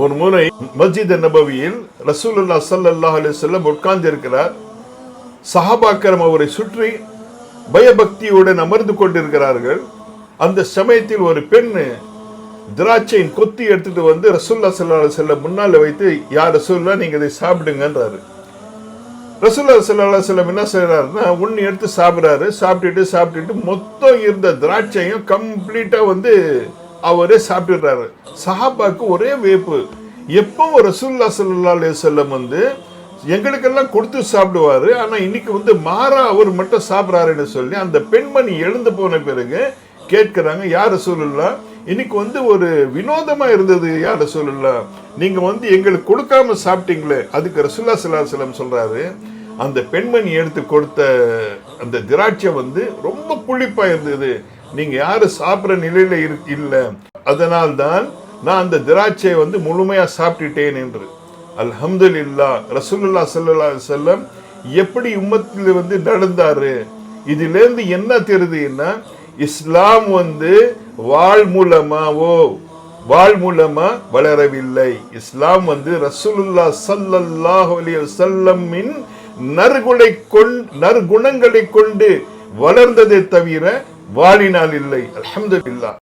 ஒரு முறை மஸ்ஜித் நபவியில் ரசூலுல்லாஹ் ஸல்லல்லாஹு அலைஹி வஸல்லம் உட்கார்ந்து இருக்கிறார். சஹாபாக்கள் அவரை சுற்றி பயபக்தியுடன் அமர்ந்து கொண்டிருக்கிறார்கள். அந்த சமயத்தில் ஒரு பெண் திராட்சையின் கொத்தி எடுத்துட்டு வந்து ரசூலுல்லாஹ் ஸல்லல்லாஹு அலைஹி வஸல்லம் முன்னால வைத்து, யா ரசூலுல்லாஹ் நீங்க இதை சாப்பிடுங்கன்றாரு. ரசூலுல்லாஹ் ஸல்லல்லாஹு அலைஹி வஸல்லம் என்ன செய்யறாருன்னா, ஒன்னு எடுத்து சாப்பிடுறாரு. சாப்பிட்டுட்டு மொத்தம் இருந்த திராட்சையும் கம்ப்ளீட்டா வந்து அவரே சாப்பிட்டுறாரு. சஹாபாக்கு ஒரே வேப்பு. எப்போ ரசூலுல்லாஹ் ஸல்லல்லாஹு அலைஹி வஸல்லம் வந்து எங்களுக்கெல்லாம் கொடுத்து சாப்பிடுவாரு, ஆனா இன்னைக்கு வந்து மாறா அவர் மட்டும் சாப்பிடுறாருன்னு சொல்லி அந்த பெண்மணி எழுந்து போன பிறகு கேட்கிறாங்க, யா ரசூலுல்லாஹ் இன்னைக்கு வந்து ஒரு வினோதமா இருந்தது, யா ரசூலுல்லாஹ் நீங்க வந்து எங்களுக்கு கொடுக்காம சாப்பிட்டீங்களே. அதுக்கு ரசூலுல்லாஹ் ஸல்லல்லாஹு அலைஹி வஸல்லம் சொல்றாரு, அந்த பெண்மணி எடுத்து கொடுத்த அந்த திராட்சை வந்து ரொம்ப புளிப்பா இருந்தது, நீங்க யாரு சாப்பிட்ற நிலையில இல்ல, அதனால் தான் நான் அந்த திராட்சையை வந்து முழுமையா சாப்பிட்டுட்டேன் என்று. அல்ஹம்துலில்லாஹ். ரசூலுல்லாஹ் ஸல்லல்லாஹு அலைஹி வஸல்லம் எப்படி உம்மத்தில் வந்து நடந்தாரு, இதிலிருந்து என்ன தெரியுதுன்னா, இஸ்லாம் வந்து வாழ் மூலமா வளரவில்லை. இஸ்லாம் வந்து ரசூலுல்லாஹ் ஸல்லல்லாஹு அலைஹி வஸல்லமின் நற்குணங்களை கொண்டு வளர்ந்ததை தவிர வாழினால் இல்லை. அல்ஹம்துலில்லாஹ்.